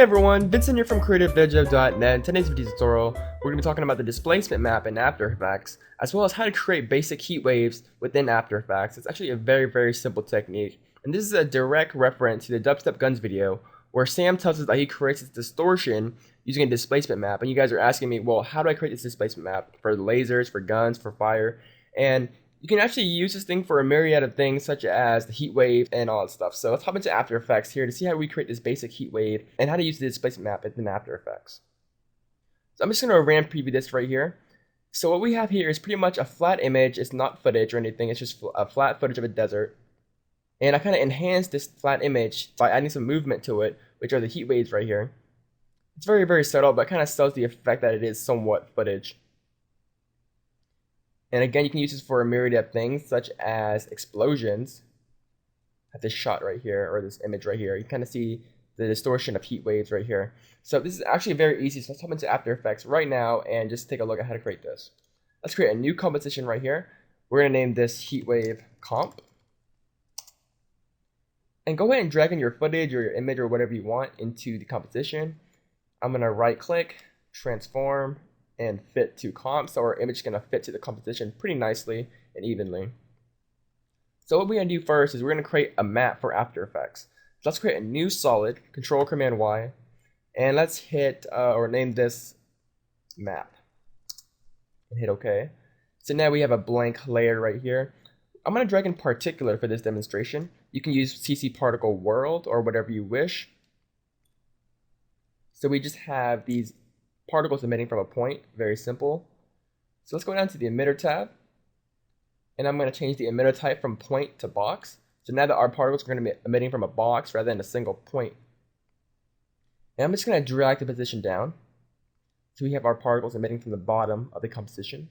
everyone, Vincent here from CreativeVidGev.net. In today's video tutorial, we're going to be talking about the displacement map in After Effects, as well as how to create basic heat waves within After Effects. It's actually a very simple technique, and this is a direct reference to the Dubstep Guns video, where Sam tells us that he creates this distortion using a displacement map, and you guys are asking me, well, how do I create this displacement map for lasers, for guns, for fire? And you can actually use this thing for a myriad of things, such as the heat wave and all that stuff. So let's hop into After Effects here to see how we create this basic heat wave and how to use the displacement map in After Effects. So I'm just going to RAM preview this right here. So what we have here is pretty much a flat image. It's not footage or anything. It's just a flat footage of a desert. And I kind of enhanced this flat image by adding some movement to it, which are the heat waves right here. It's very subtle, but kind of sells the effect that it is somewhat footage. And again, you can use this for a myriad of things, such as explosions. At this shot right here, or this image right here, you kind of see the distortion of heat waves right here. So this is actually very easy. So let's hop into After Effects right now and just take a look at how to create this. Let's create a new composition right here. We're going to name this Heat Wave Comp. And go ahead and drag in your footage or your image or whatever you want into the composition. I'm going to right click, transform, and fit to comp, so our image is going to fit to the composition pretty nicely and evenly. So what we're going to do first is we're going to create a map for After Effects. So let's create a new solid, Control Command Y, and let's hit or name this map and hit OK. So now we have a blank layer right here. I'm going to drag in particular for this demonstration. You can use CC Particle World or whatever you wish. So we just have these particles emitting from a point, very simple. So let's go down to the emitter tab, and I'm going to change the emitter type from point to box. So now that our particles are going to be emitting from a box rather than a single point. And I'm just going to drag the position down, so we have our particles emitting from the bottom of the composition.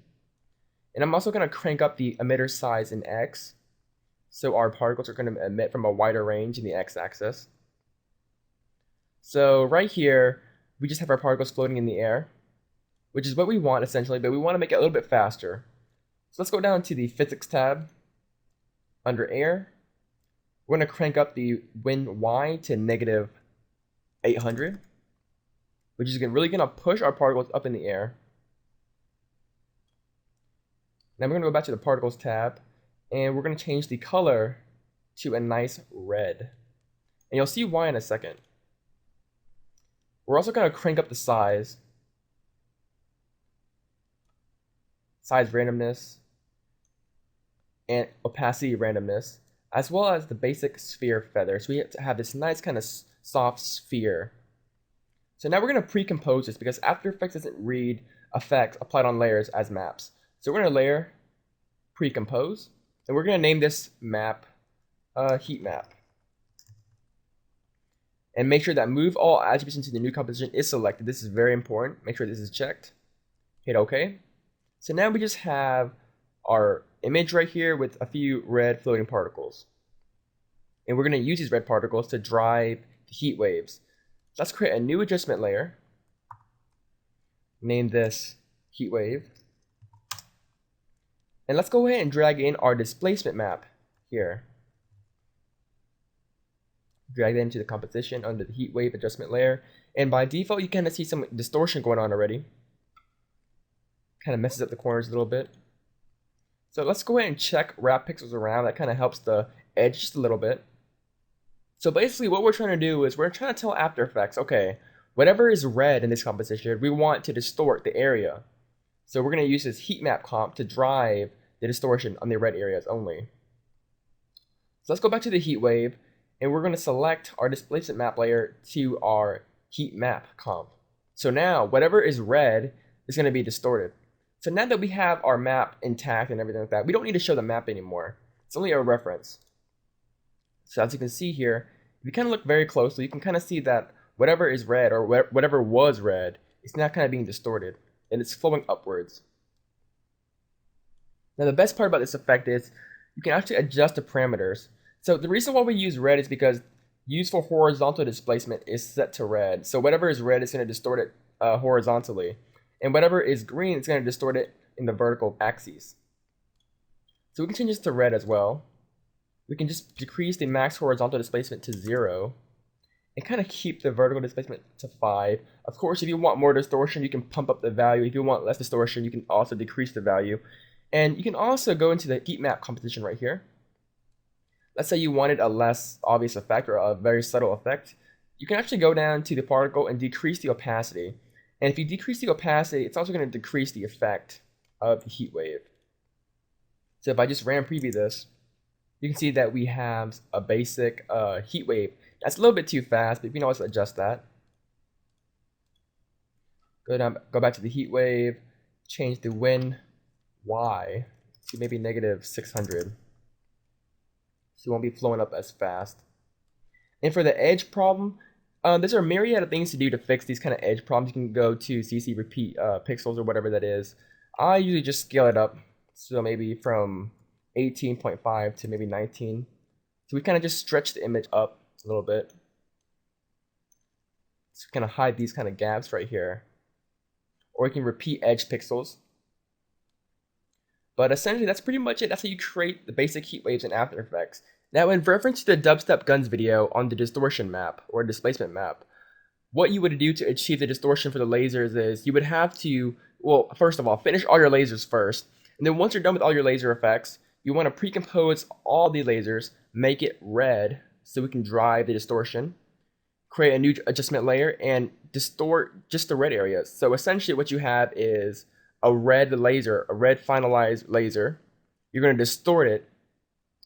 And I'm also going to crank up the emitter size in X, so our particles are going to emit from a wider range in the X-axis. So right here, we just have our particles floating in the air, which is what we want essentially, but we want to make it a little bit faster. So let's go down to the Physics tab. Under Air, we're going to crank up the Win Y to -800, which is really going to push our particles up in the air. Now we're going to go back to the Particles tab, and we're going to change the color to a nice red. And you'll see why in a second. We're also going to crank up the size randomness, and opacity randomness, as well as the basic sphere feather. So we have to have this nice kind of soft sphere. So now we're going to pre-compose this because After Effects doesn't read effects applied on layers as maps. So we're going to layer, pre-compose, and we're going to name this map Heat Map. And make sure that Move All Attributes into the new composition is selected. This is very important. Make sure this is checked. Hit OK. So now we just have our image right here with a few red floating particles. And we're going to use these red particles to drive the heat waves. Let's create a new adjustment layer. Name this Heat Wave. And let's go ahead and drag in our displacement map here. Drag that into the composition under the heat wave adjustment layer, and by default you kind of see some distortion going on already. Kind of messes up the corners a little bit. So let's go ahead and check wrap pixels around. That kind of helps the edge just a little bit. So basically what we're trying to do is we're trying to tell After Effects, okay, whatever is red in this composition, we want to distort the area. So we're going to use this heat map comp to drive the distortion on the red areas only. So let's go back to the heat wave, and we're going to select our displacement map layer to our heat map comp. So now whatever is red is going to be distorted. So now that we have our map intact and everything like that, we don't need to show the map anymore. It's only a reference. So as you can see here, if you kind of look very closely, you can kind of see that whatever is red or whatever was red is now kind of being distorted, and it's flowing upwards. Now the best part about this effect is you can actually adjust the parameters. So the reason why we use red is because use for horizontal displacement is set to red. So whatever is red is going to distort it horizontally. And whatever is green is going to distort it in the vertical axes. So we can change this to red as well. We can just decrease the max horizontal displacement to 0. and kind of keep the vertical displacement to 5. Of course, if you want more distortion, you can pump up the value. If you want less distortion, you can also decrease the value. And you can also go into the heat map composition right here. Let's say you wanted a less obvious effect or a very subtle effect. You can actually go down to the particle and decrease the opacity. And if you decrease the opacity, it's also going to decrease the effect of the heat wave. So if I just RAM preview this, you can see that we have a basic heat wave. That's a little bit too fast, but you can always adjust that. Go back to the heat wave, change the win Y to maybe -600. So it won't be flowing up as fast. And for the edge problem, there's a myriad of things to do to fix these kind of edge problems. You can go to CC repeat pixels or whatever that is. I usually just scale it up, so maybe from 18.5 to maybe 19. So we kind of just stretch the image up a little bit. So kind of hide these kind of gaps right here. Or we can repeat edge pixels. But essentially, that's pretty much it. That's how you create the basic heat waves in After Effects. Now, in reference to the Dubstep Guns video on the distortion map or displacement map, what you would do to achieve the distortion for the lasers is you would have to, well, first of all, finish all your lasers first. And then once you're done with all your laser effects, you want to pre-compose all the lasers, make it red so we can drive the distortion, create a new adjustment layer, and distort just the red areas. So essentially what you have is a red laser, a red finalized laser. You're going to distort it.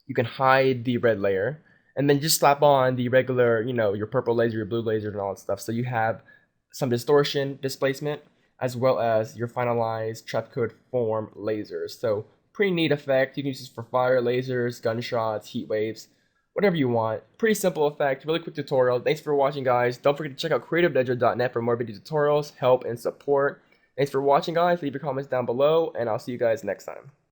You can hide the red layer and then just slap on the regular, your purple laser, your blue laser, and all that stuff. So you have some distortion, displacement, as well as your finalized trap code form lasers. So pretty neat effect. You can use this for fire, lasers, gunshots, heat waves, whatever you want. Pretty simple effect, really quick tutorial. Thanks for watching, guys. Don't forget to check out creativeledger.net for more video tutorials, help, and support. Thanks for watching, guys. Leave your comments down below, and I'll see you guys next time.